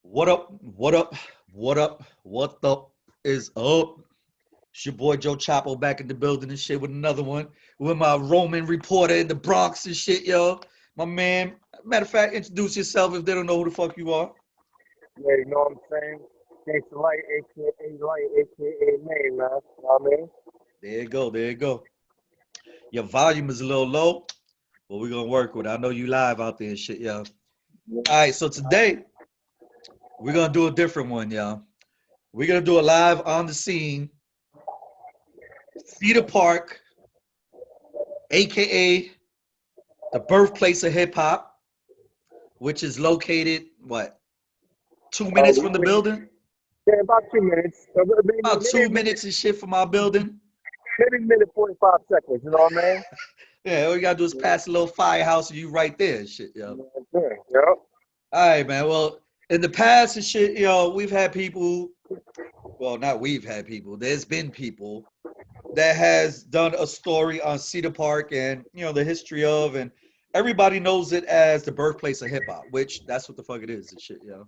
What up? What up? What up? What up is up? It's your boy Joe Chapo back in the building and shit with another one. With my Roman reporter in the Bronx and shit, yo. My man. Matter of fact, introduce yourself if they don't know who the fuck you are. Yeah, you know what I'm saying? Thanks to Light, aka Light, aka Name, man. You know what I mean? There you go. There you go. Your volume is a little low, but we're gonna work with it. I know you live out there and shit, yo. Yeah. All right, so today we're gonna do a different one, y'all. We're gonna do a live on the scene, Cedar Park, aka the birthplace of hip hop, which is located what 2 minutes from the building, Yeah, about 2 minutes. about 2 minutes and shit from our building. Maybe a minute 45 seconds, you know what I mean? Yeah, all you gotta do is pass a little firehouse and you right there and shit, yo. You know what I'm saying? Yep. All right, man. Well, in the past and shit, we've had people. Well, not we've had people. There's been people that has done a story on Cedar Park and the history of, and everybody knows it as the birthplace of hip hop, which that's what the fuck it is and shit, yo.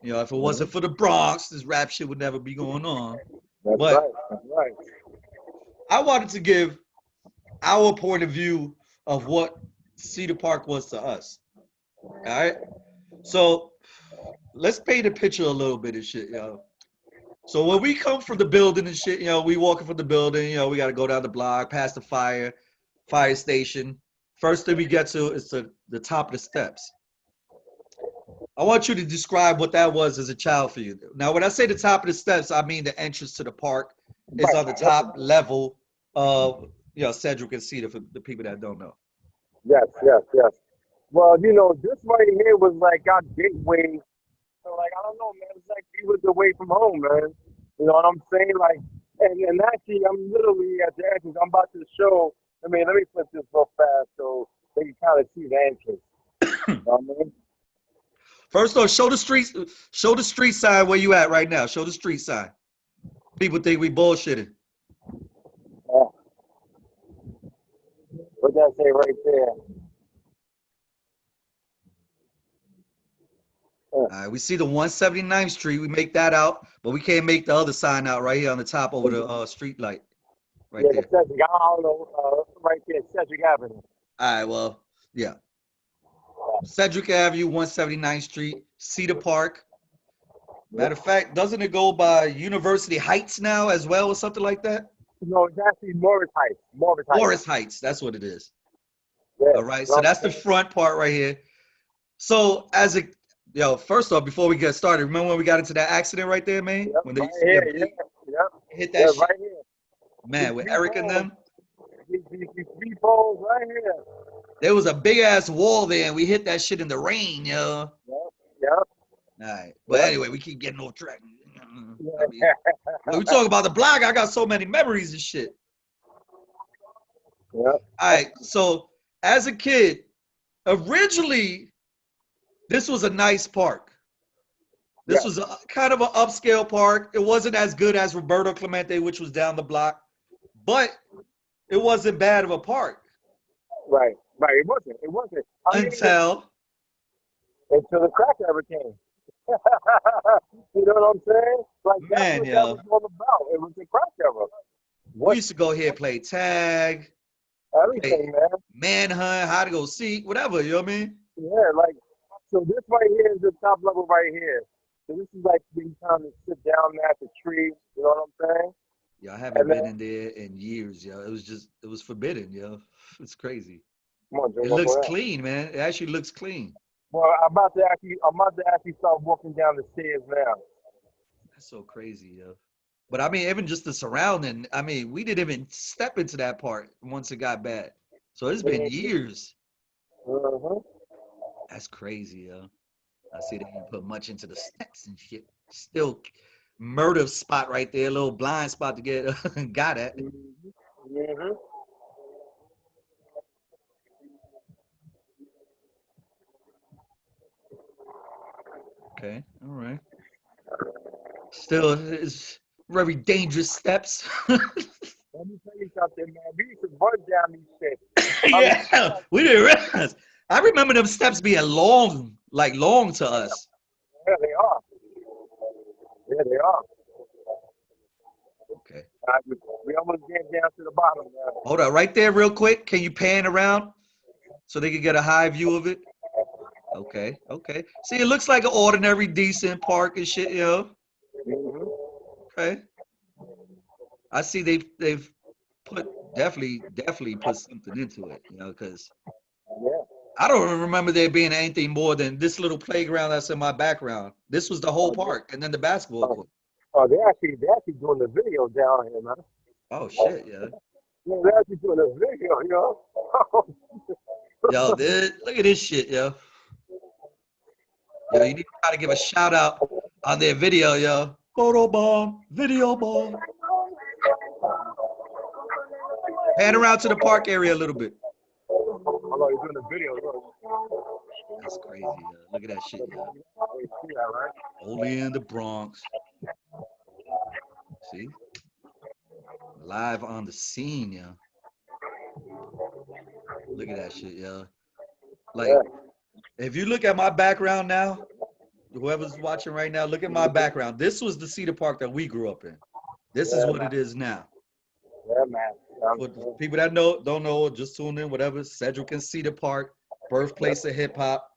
If it wasn't for the Bronx, this rap shit would never be going on. That's But right. That's right. I wanted to give our point of view of what Cedar Park was to us. All right. So let's paint a picture a little bit of shit, yo. So when we come from the building and shit, we walking from the building, we got to go down the block, past the fire station. First thing we get to is the top of the steps. I want you to describe what that was as a child for you. Now, when I say the top of the steps, I mean the entrance to the park is Right. on the top level of, Sedgwick and Cedar for the people that don't know. Yes, yes, yes. Well, this right here was like our gateway. So, like, I don't know, man. It's like we was away from home, man. You know what I'm saying? Like, and actually, I'm literally at the entrance. I'm about to show. Let me flip this real fast so they can kind of see the entrance. You know what I mean? First off, show the street sign where you at right now. Show the street sign. People think we bullshitting. Uh, what that say right there? All right, we see the 179th Street. We make that out, but we can't make the other sign out right here on the top over the street light right Yeah, the there. Cedric. I don't know. Right there, Cedric Avenue. All right, well, yeah. Cedric Avenue, 179th Street, Cedar Park. Yep. Matter of fact, doesn't it go by University Heights now as well or something like that? No, it's actually Morris Heights. Morris Heights. Morris Heights, that's what it is. Yeah. All right, You know so what I'm that's the saying? front part right here. So first off, before we get started, remember when we got into that accident right there, man? Yep. When Right they here. Yeah. Yep. hit Yeah. that shit, Right here. These man, with three Eric and poles. them. These three poles right here. There was a big ass wall there, and we hit that shit in the rain, yo. Yep. Yep. All right, but Yep. anyway, we keep getting off track. I mean, Yeah. when we talk about the block, I got so many memories and shit. Yep. All right, so as a kid, originally this was a nice park. This Yeah. was a kind of an upscale park. It wasn't as good as Roberto Clemente, which was down the block, but it wasn't bad of a park Right. Right. It wasn't. It wasn't. I mean, until until the crack ever came. You know what I'm saying? Like that's man, what that was yo, all about. It was the crack ever. we What used to go here play tag, play everything, man. manhunt, how to go seek, whatever. You know what I mean? Yeah, like so. This right here is the top level right here. So this is like the time to sit down at the tree. You know what I'm saying? Yo, I haven't And been then in there in years, yo. It was forbidden, yo. It's crazy. come on, Joe, It what looks that? clean, man. It actually looks clean. Well, I'm about to actually start walking down the stairs now. That's so crazy, yo. But I mean, even just the surrounding, I mean, we didn't even step into that part once it got bad. So it's been years. Mm-hmm. That's crazy, yo. I see they didn't put much into the steps and shit. Still murder spot right there, a little blind spot to get got at. Mm-hmm. Mm-hmm. Okay, all right. Still it's very dangerous steps. Let me tell you something, man. We used to run down these steps. I mean, Yeah, we didn't realize. I remember them steps being long, like long to us. yeah, they are. Yeah, they are. Okay. We almost get down to the bottom now. Hold on, right there, real quick. Can you pan around so they can get a high view of it? Okay, okay. See, it looks like an ordinary, decent park and shit, yo. Mm-hmm. Okay. I see they've put definitely put something into it, you know, because Yeah. I don't remember there being anything more than this little playground that's in my background. This was the whole Oh, park, and then the basketball oh, court. oh, they're actually doing the video down here, man. Oh shit, yeah. Yeah, they're actually doing the video, you know. Yo, look at this shit, yo. Yo, you need to try to give a shout out on their video, yo. Photo bomb, video bomb. Pan around to the park area a little bit. Hold on, you're doing the video. Look. That's crazy, yo. Look at that shit, yo. You see that, right? Only in the Bronx. See? Live on the scene, yo. Look at that shit, yo. Like, Yeah. if you look at my background now, whoever's watching right now, look at my background. This was the Cedar Park that we grew up in. This is Yeah, what man. it is now. Yeah, man. For the people that don't know, just tune in, whatever. Sedgwick and Cedar Park, birthplace of hip hop.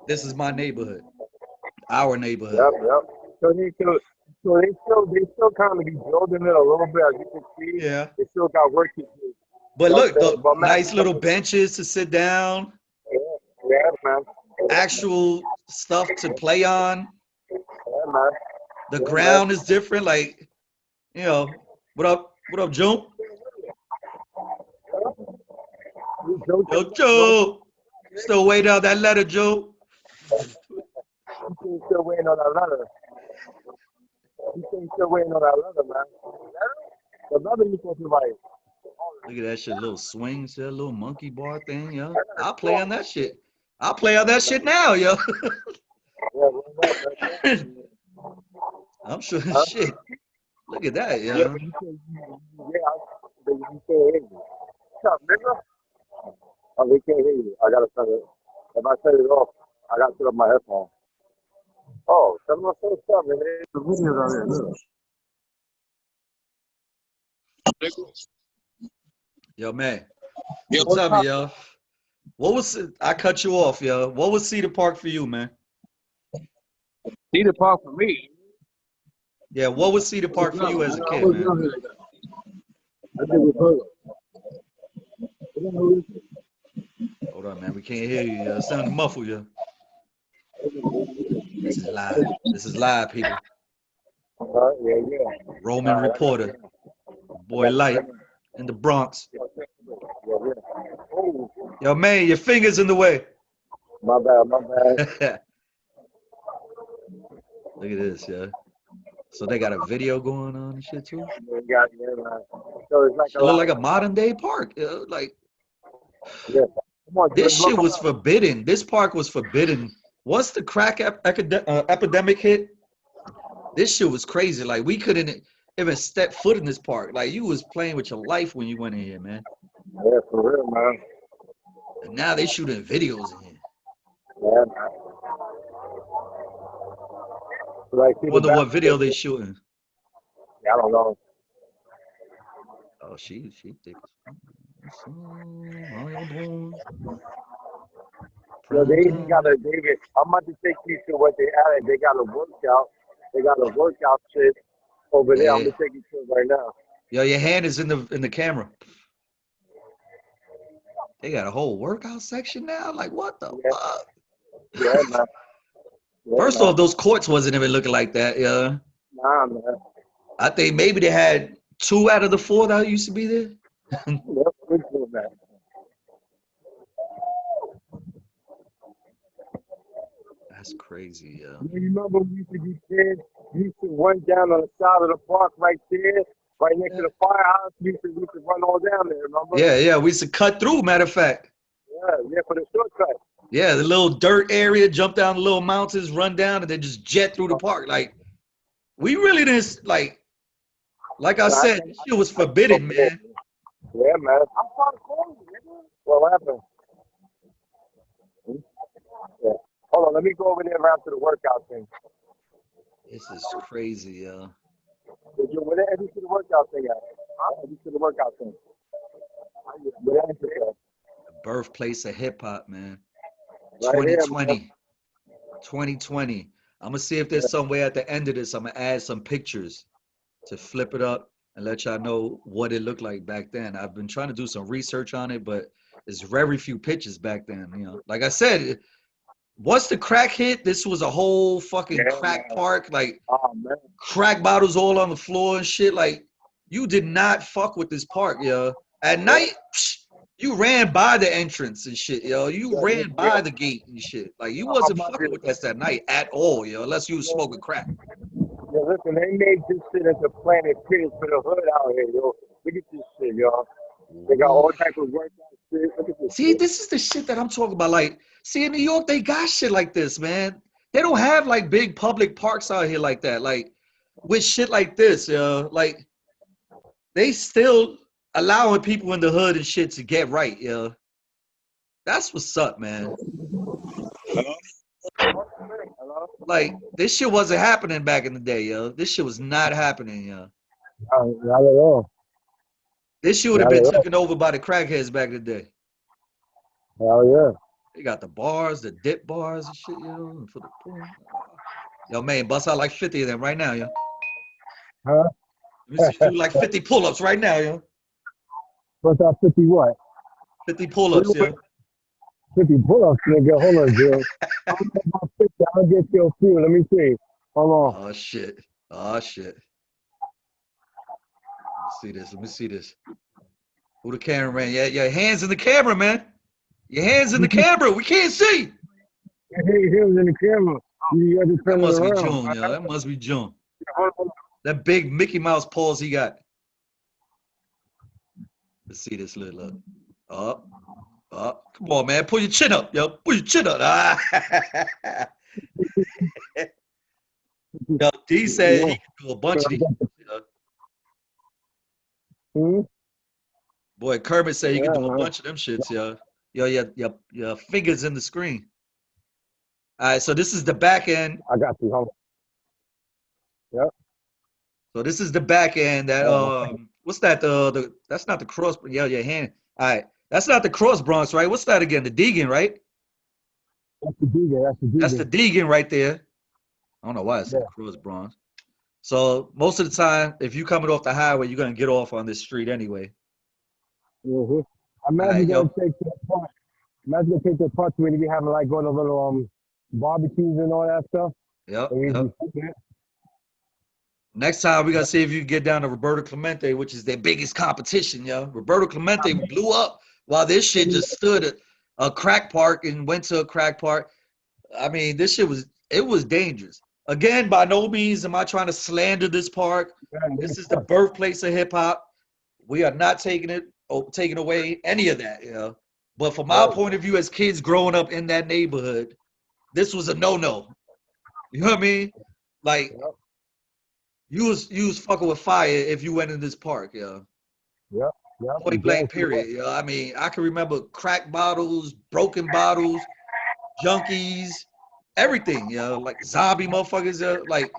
This is my neighborhood, our neighborhood. Yep, yep. So they still kind of be building it a little bit, as you can see. Yeah. They still got work to do. You But know what look, I'm saying? the But man, nice little benches to sit down, yeah, yeah, man. actual stuff to play on. Yeah, man. The Yeah, man. ground is different. Like, you know, what up, June? You joking? Yo, Joe. Still waiting on that letter, Joe. You still waiting on that letter. You still waiting on that letter, man. The letter you supposed to write. Look at that shit, little swing shit, little monkey bar thing, yo. I'll play on that shit. I'll play on that shit now, yo. Yeah, man. I'm sure Huh? shit. Look at that, Yeah, yo. but you can't hear me. What's up, nigga? Oh, they can't hear you. I gotta turn it. If I turn it off, I gotta put up my headphones. Oh, tell me what's up, man. The videos out here. Look. Yo, man. Yeah, So what's tell me, up? yo. What was I cut you off, yo? What was Cedar Park for you, man? Cedar Park for me. Yeah, what was Cedar Park What's for up, you as man? a I kid, was man? down here like that. I think it's Virgo. I don't know who this is. Hold on, man. We can't hear you, yo. Sounding muffled, yo. This is live. This is live, people. Yeah, yeah. Roman reporter, boy Light in the Bronx. Yeah, yeah. Oh, Yo, man, your fingers in the way. my bad, my bad. Look at this, yo. So they got a video going on and shit too. Yeah, man. So it's like Shit a look lot like of, a modern day park. Yo. Like yeah. Come on, this just look shit was around. forbidden. This park was forbidden. Once the crack epidemic hit, this shit was crazy. Like we couldn't even step foot in this park. Like you was playing with your life when you went in here, man. Yeah, for real, man. And now they shooting videos in here. Yeah, man. So, like, see the Wonder what basketball video they game. shooting. Yeah, I don't know. Oh, she thick as fuck. How y'all doing? So Prime they even got time. a David. I'm about to take you to what they added. They got a workout. They got a workout shit over there. I'm Yeah. gonna take you to it right now. Yo, your hand is in the camera. They got a whole workout section now. Like what the Yeah, fuck? yeah, man. Yeah, First man. off, those courts wasn't even looking like that. Yeah. Nah, man. I think maybe they had 2 out of the 4 that used to be there. Yep, good for man. That's crazy, yo. You remember we used to be kids? We used to run down on the side of the park right there, right next to Yeah. the firehouse. We used to run all down there. Remember? Yeah. We used to cut through, matter of fact. Yeah, for the shortcut. Yeah, the little dirt area, jump down the little mountains, run down, and then just jet through the park. Like, we really didn't like I Nah, I said, can't. this shit was I can't go forbidden, for that. man. Yeah, man. I'm trying to call you, nigga. What happened? Yeah. Hold on, let me go over there around to the workout thing. This is crazy, yo. Where the entrance to the workout thing at? Huh? Entrance to the workout thing. Where the entrance at? Birthplace of hip hop, man. Right here, man. 2020. 2020. I'm gonna see if Yeah. there's somewhere at the end of this. I'm gonna add some pictures to flip it up and let y'all know what it looked like back then. I've been trying to do some research on it, but there's very few pictures back then. You know, like I said, once the crack hit, this was a whole fucking Yeah, crack man. park, like Oh, man. crack bottles all on the floor and shit. Like you did not fuck with this park, yo. At Yeah. night, you ran by the entrance and shit, yo. You Yeah, ran yeah. by the gate and shit. Like you I'm wasn't about fucking to, with us that night at all, yo, unless you was yeah, smoking crack. yeah, listen, they made this shit as a Planet Fitness for the hood out here, yo. Look at this shit, y'all. They got all Ooh. type of workout shit. Look at this See, shit. this is the shit that I'm talking about. Like, see, in New York, they got shit like this, man. They don't have like big public parks out here like that. Like with shit like this, yo. Like they still allowing people in the hood and shit to get right, yo. That's what's up, man. Hello? Hello? Like this shit wasn't happening back in the day, yo. This shit was not happening, yo. Not at all. This shit would have Not been at all. taken over by the crackheads back in the day. Hell yeah. They got the bars, the dip bars and shit, yo. And for the boom. Yo, man, bust out like 50 of them right now, yo. Huh? Let me see you do like 50 pull-ups right now, yo. What's that 50 what? 50 pull-ups, yo. 50 pull-ups, nigga. Hold on, Jill. I don't know about 50. I'll get you a few. Let me see. Hold on. Oh shit. Oh shit. Let's see this. Let me see this. Who the cameraman? Yeah, your hands in the camera, man. Your hands in the camera. We can't see. He was in the camera. You got to That turn it must be around. June, yo. That must be June. Hold on. That big Mickey Mouse paws he got. Let's see this little look. Up. Up. Come on, man. Pull your chin up, yo. Pull your chin up. Ah. Yo, D said he could do a bunch of these. Hmm? Boy, Kermit said he could Yeah, do a man. bunch of them shits, yo. Yo, your fingers in the screen. All right, so this is the back end. I got you. Hold on. Yep. So this is the back end. That Yeah. what's that? The that's not the cross. Yeah, your hand. All right, that's not the cross Bronx, right? What's that again? The Deegan, right? That's the Deegan. That's the That's the Deegan. Deegan right there. I don't know why I Yeah. said cross Bronx. So most of the time, if you coming off the highway, you're gonna get off on this street anyway. Mm-hmm. All right, Imagine going yo, to take that part. Imagine going to take the parts when you be having like going to little barbecues and all that stuff. yep, And you yep. be sitting there. Next time we gotta see if you can get down to Roberto Clemente, which is their biggest competition, yo. Roberto Clemente blew up while this shit just stood at a crack park and went to a crack park. I mean, this shit was it was dangerous. Again, by no means am I trying to slander this park. This is the birthplace of hip hop. We are not taking it or taking away any of that, you know. But from our Right. point of view as kids growing up in that neighborhood, this was a no-no. You know what I mean? Like Yep. you was fucking with fire if you went in this park, yo. Yep. Yep. Point blank, period. You know, I mean, I can remember crack bottles, broken bottles, junkies, everything, you know, like zombie motherfuckers. Like,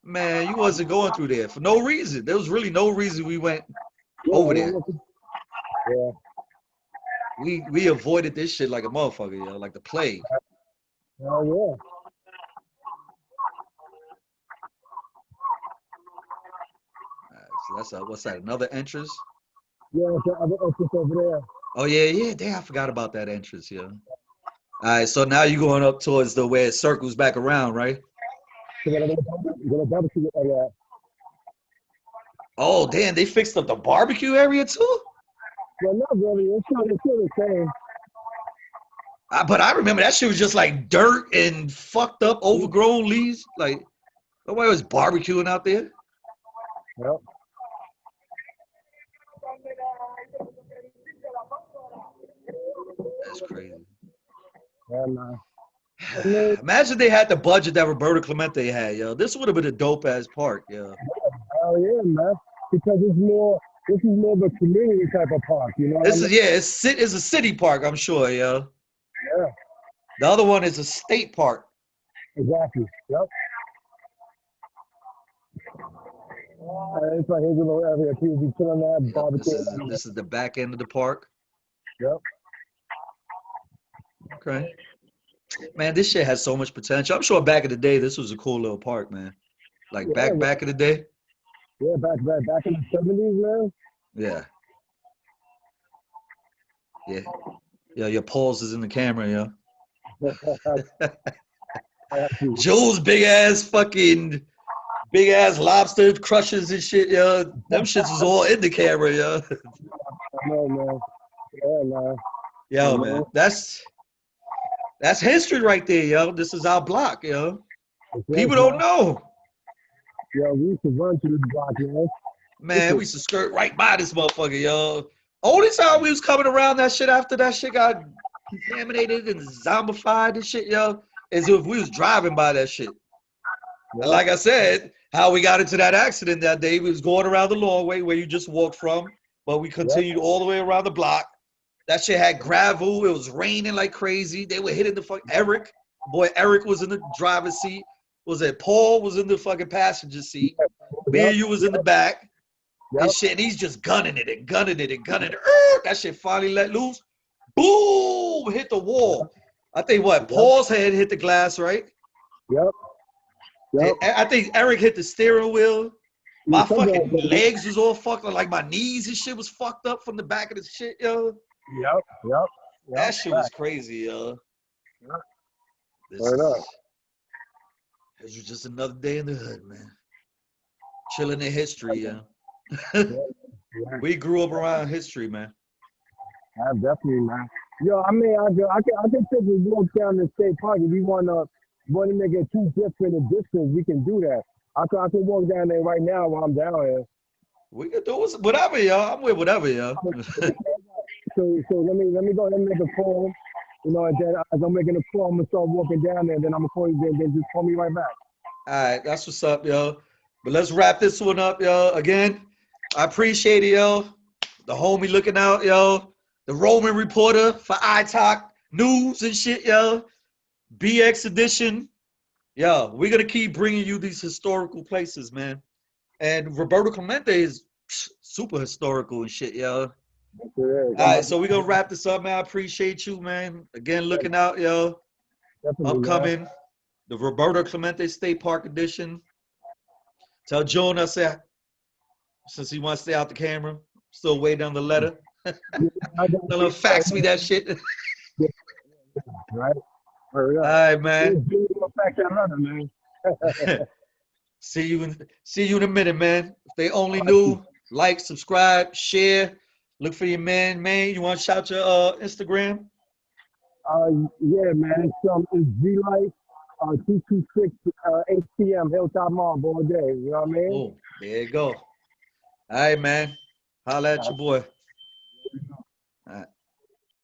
man, you wasn't going through there for no reason. There was really no reason we went over there. Yeah. We avoided this shit like a motherfucker, you know, like the plague. Hell yeah. So that's what's that? Another entrance? Yeah, it's the other entrance over there. Oh yeah. Damn, I forgot about that entrance, yeah. All right, so now you're going up towards the where it circles back around, right? So gonna barbecue area. Oh damn, they fixed up the barbecue area too. Well, not really. It's still the same. But I remember that shit was just like dirt and fucked up, overgrown leaves. Like nobody was barbecuing out there. Yep. That's crazy. Yeah, man. I mean, Imagine they had the budget that Roberto Clemente had, yo. This would have been a dope ass park, yo. hell yeah, man. Because this is more of a community type of park, you know what I This mean? is it's a city park, I'm sure, yo. Yeah, The other one is a state park. exactly. Yep. It's like his little area. People be chilling there, Yep, barbecue. this is the back end of the park. Yep. Okay. Man, this shit has so much potential. I'm sure back in the day, this was a cool little park, man. Like Yeah, back in the day. yeah, back in the 70s, man. Yeah. Yeah. Yeah, your pulse is in the camera, yo. I have to. Joe's big ass lobster crushes and shit, yo. Them shits was all in the camera, yo. I know, man. Yeah, man. Yo, You man. know? That's history right there, yo. This is our block, yo. It's People right, don't man. know. Yeah, we used to run through the block, man. Man, we used to skirt right by this motherfucker, yo. Only time we was coming around that shit after that shit got contaminated and zombified and shit, yo, is if we was driving by that shit. And Yeah, like I said, how we got into that accident that day, we was going around the long way where you just walked from, but we yeah, continued all the way around the block. That shit had gravel. It was raining like crazy. They were hitting the fuck Eric. Boy, Eric was in the driver's seat. Was it Paul was in the fucking passenger seat? Me yep, and you was in the back. yep, And shit, and he's just gunning it and gunning it and gunning it. That shit finally let loose. Boom! Hit the wall. I think what? yep, Paul's head hit the glass, right? yep, yep. I think Eric hit the steering wheel. Yeah, My something like fucking that. legs was all fucked up. Like my knees and shit was fucked up from the back of the shit, yo. Yep, yep, yep. That shit was crazy, yo. Yep. This Right up. was just another day in the hood, man. Chilling in history, yo. Yeah, yeah. We grew up around history, man. Yeah, definitely, man. Yo, I mean, I can take a walk down the state park. If you wanna make it too different a distance, we can do that. I can walk down there right now while I'm down here. We could do whatever, yo. I'm with whatever, yo. So let me go ahead and make a call. You know, and then as I'm making a call, I'm gonna start walking down there. And then I'm gonna call you. Then just call me right back. All right, that's what's up, yo. But let's wrap this one up, yo. Again, I appreciate it, yo. The homie looking out, yo. The Roman reporter for iTalk News and shit, yo. BX edition. Yo, we're going to keep bringing you these historical places, man. And Roberto Clemente is super historical and shit, yo. Yeah, All right, so we're going to wrap this up, man. I appreciate you, man. Again, looking out, yo. definitely, man. Upcoming, the Roberto Clemente State Park edition. Tell Joan I said, since he wants to stay out the camera, still waiting on the letter. Tell him fax me that shit. Right. Hurry All up. right, man. Fax that letter, man. See you in a minute, man. If they only knew, like, subscribe, share. Look for your man. You want to shout your Instagram? Yeah, man. It's G Life, 226 8 p.m. Hilltop Mall all day. You know what I mean? Oh, there you go. All right, man. Holla at your boy. All right.